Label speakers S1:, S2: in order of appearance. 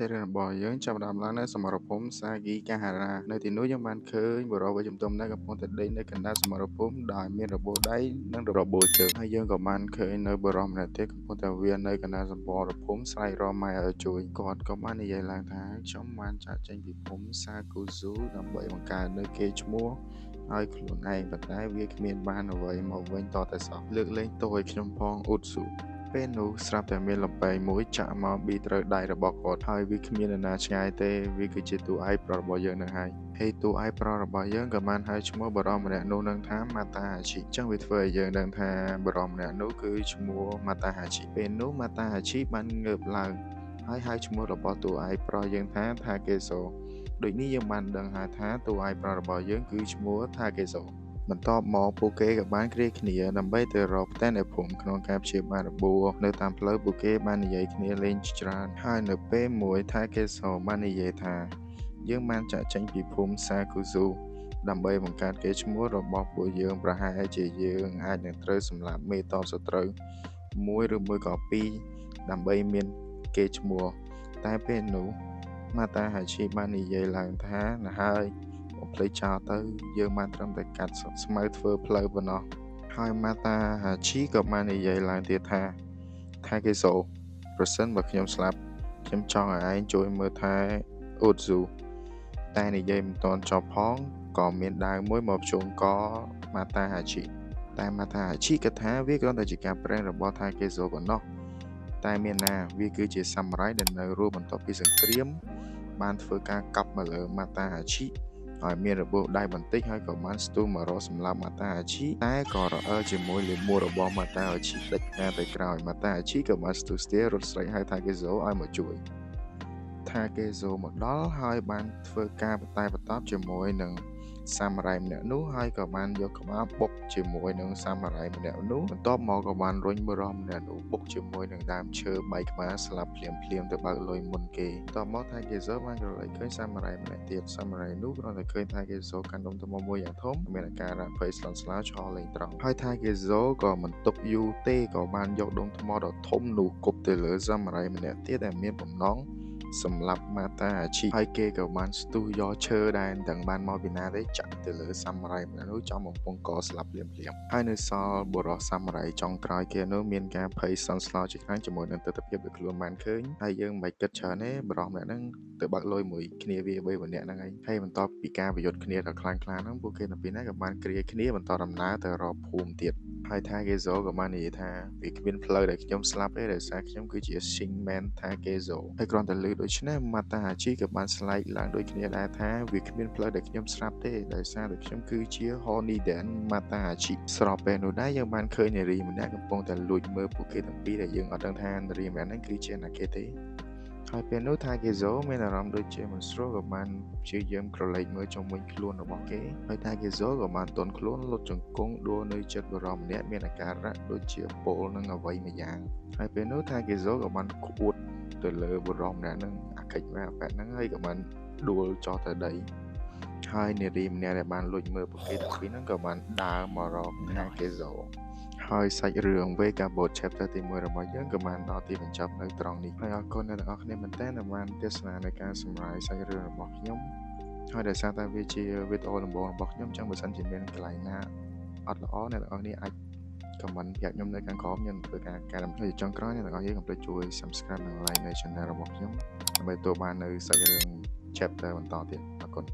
S1: តែរឿងរបស់យើងចាប់ផ្ដើមឡើងនៅសមរភូមិសាគីកាហារ៉ានៅទីនោះយើងបានឃើញបុរសវ័យជំទង់ម្នាក់កំពុងតែដេកនៅកណ្ដាលសមរភូមិដោយមានរបួសដៃនិងរបួសជើងហើយយើងក៏បានឃើញនៅបុរសម្នាក់ទៀតកំពុងតែវារនៅកណ្ដាលសមរភូមិស្រែករម៉ែឲ្យជួយគាត់ក៏បាននិយាយឡើងថាខ្ញុំបានចាកចេញពីភូមិសាគូស៊ូដើម្បីបង្កើតនៅកេរ្តិ៍ឈ្មោះឲ្យខ្លួនឯងប៉ុន្តែវាគ្មានបានអ្វីមកវិញតតែសោះលើកលែងទោសឲ្យខ្ញុំផងអ៊ុតស៊ូពេលនោះស្រាប់តែមានលំពែងមួយចាក់មកប៊ីត្រូវដៃរបស់គាត់ហើយវាគ្មាននរណាឆ្ងាយទេវាគឺជាតួឯកប្រុសរបស់យើងនឹងហើយហើយតួឯកប្រុសរបស់យើងក៏បានហៅឈ្មោះបរិសម្នាក់នោះនឹងថាម៉ាតាហាឈីចឹងវាធ្វើឲ្យយើងដឹងថាបរិសម្នាក់នោះគឺឈ្មោះម៉ាតាហាឈីពេលនោះម៉ាតាហាឈីបានងើបឡើងហើយហៅឈ្មោះរបស់តួឯកប្រុសយើងថាថាកេសូដូចនេះយើងបានដឹងហើយថាតួឯកប្រុសរបស់យើងគឺឈ្មោះថាកេសូបន្ទាប់មកពួកគេក៏បានគ្រាគ្នាដើម្បីទៅរកផ្ទះនៅភូមិក្នុងការព្យាបាលរបួសនៅតាមផ្លូវពួកគេបាននិយាយគ្នាលេងច្រើនហើយនៅពេលមួយថាកេសូបាននិយាយថាយើងបានចាក់ចេញពីភូមិសាគូស៊ូដើម្បីបង្កើតកេរ្តិ៍ឈ្មោះរបស់ពួកយើងប្រហែលជាយើងអាចនឹងត្រូវសម្លាប់មេតបសត្រូវមួយឬមួយក៏ពីរដើម្បីមានកេរ្តិ៍ឈ្មោះតែពេលនោះម៉ាតាហាឈីបាននិយាយឡើងថាណាហើយបំភ្លេចចោលទៅយើងបានត្រឹមតែកាត់ស្មៅធ្វើផ្លូវប៉ុណ្ណោះហើយម៉ាតាហាឈីក៏បាននិយាយឡើងទៀតថាកេសូប្រសិនបើខ្ញុំស្លាប់ខ្ញុំចង់ឲ្យឯងជួយមើលថែអ៊ូតស៊ូតែនិយាយមិនទាន់ចប់ផងក៏មានដាវមួយមកភ្ជង់កម៉ាតាហាឈីតែម៉ាតាហាឈីគិតថាវាគ្រាន់តែជាការប្រេងរបស់ថាកេសូប៉ុណ្ណោះតែមានណាវាគឺជាសាមរ៉ាយដែលនៅរស់បន្ទាប់ពីសង្គ្រាមបានធ្វើការកាប់មកលើម៉ាតាហាឈីឲ្យមានរបួសដៃបន្តិចហើយក៏បានស្ទុះមករកសម្លាប់ម៉ាតាហាឈីតែក៏រអិលជាមួយលេមួរបស់ម៉ាតាហាឈីដាច់ខាតទៅក្រោយម៉ាតាហាឈីក៏បានស្ទុះស្ទារត់ស្រែកហៅថាកេសូឲ្យមកជួយថាកេសូមកដល់ហើយបានធ្វើការបន្តែបន្ទាប់ជាមួយនឹងសាមរ៉ាយម្នាក់នោះហើយក៏បានយកក្បាលបុកជាមួយនឹងសាមរ៉ាយម្នាក់នោះបន្ទាប់មកក៏បានរុញបុរសម្នាក់នោះបុកជាមួយនឹងដើមឈើបែកក្បាលស្លាប់ភ្លាមទៅបើកលុយមុនគេបន្ទាប់មកថាកេសូបានក្រឡេកឃើញសាមរ៉ាយម្នាក់ទៀតសាមរ៉ាយនោះគ្រាន់តែឃើញថាកេសូកាន់ដុំថ្មមួយយ៉ាងធំមានអាការៈភ័យស្លន់ស្លោឈរលេងត្រង់ហើយថាកេសូក៏មិនទុកយូរទេក៏បានយកដុំថ្មដ៏ធំនោះគប់ទៅលើសាមរ៉ាយម្នាក់ទៀតដែលមានបំណងសម្រាប់ម៉ាតាហាឈីហើយគេក៏បានស្ទុះយកឈើដែលមិនដឹងបានមកពីណាទេចាក់ទៅលើសាមរ៉ាយម្នាក់នោះចំបំពង់កស្លាប់ភ្លាមហើយនៅសល់បុរសសាមរ៉ាយចុងក្រោយគេនោះមានការភ័យស្លន់ស្លោជាខ្លាំងជាមួយនឹងទស្សនវិជ្ជាដែលខ្លួនបានឃើញហើយយើងមិនគិតច្រើនទេបុរសម្នាក់ហ្នឹងទៅបើកលុយមួយគ្នាវា3ម្នាក់ហ្នឹងហើយបន្ទាប់ពីការប្រយុទ្ធគ្នាដ៏ខ្លាំងក្លាហ្នឹងពួកគេទាំងពីរហ្នឹងក៏បានគ្រាគ្នាបន្តដំណើរទៅរកភូមិទៀតហើយថាកេសូក៏បាននិយាយថាវាគ្មានផ្លូវដែលខ្ញុំស្លាប់ទេដោយសារខ្ញុំគឺជា Shingman ថាកេសូហើយគ្រាន់តែលើដូច្នេះម៉ាតាហាឈីក៏បានស្លែកឡើងដូចគ្នាដែរថាវាគ្មានផ្លូវដែលខ្ញុំស្លាប់ទេដោយសារតែខ្ញុំគឺជា Honiden ម៉ាតាហាឈីស្របពេលនោះដែរយើងបានឃើញនារីម្នាក់កំពុងតែលួចមើលពួកគេទាំងពីរដែលយើងអត់ដឹងថានារីម្នាក់ហ្នឹងគឺជាណាគេទេហើយពេលនោះថាកេសូមានអារម្មណ៍ដូចជាមិនស្រួលក៏បានព្យាយាមក្រឡេកមើលជុំវិញខ្លួនរបស់គេហើយថាកេសូក៏បានទន់ខ្លួនលុតជង្គង់ដួលនៅជិតបរិមម្នាក់មានអាការៈដូចជាពលនឹងអ្វីមួយយ៉ាងហើយពេលនោះថាកេសូក៏បានក្អួតទៅលើបរិមម្នាក់ហ្នឹងអាកិច្ចវ៉ាបែបហ្នឹងហើយក៏បានដួលចុះទៅដីហើយនារីម្នាក់ដែលបានលួចមើលពួកគេទាំងពីរហ្នឹងក៏បានដើរមករកថាកេសូហើយសាច់រឿង Vagabond Chapter ទី1របស់យើងក៏បានដល់ទីបញ្ចប់នៅត្រង់នេះហើយអរគុណអ្នកទាំងអស់គ្នាមែនទែនដែលបានទស្សនានៃការសម្រាយសាច់រឿងរបស់ខ្ញុំហើយដោយសារតែវាជាវីដេអូដំបូងរបស់ខ្ញុំចឹងបើសិនជាមានកន្លែងណាអត់ល្អអ្នកទាំងអស់គ្នាអាច comment ប្រាប់ខ្ញុំនៅខាងក្រោមខ្ញុំធ្វើការកែលម្អចុងក្រោយអ្នកទាំងអស់គ្នាកុំភ្លេចជួយ Subscribe និង Like នៅ Channel របស់ខ្ញុំដើម្បីទទួលបាននៅសាច់រឿង Chapter បន្តទៀតអរគុណ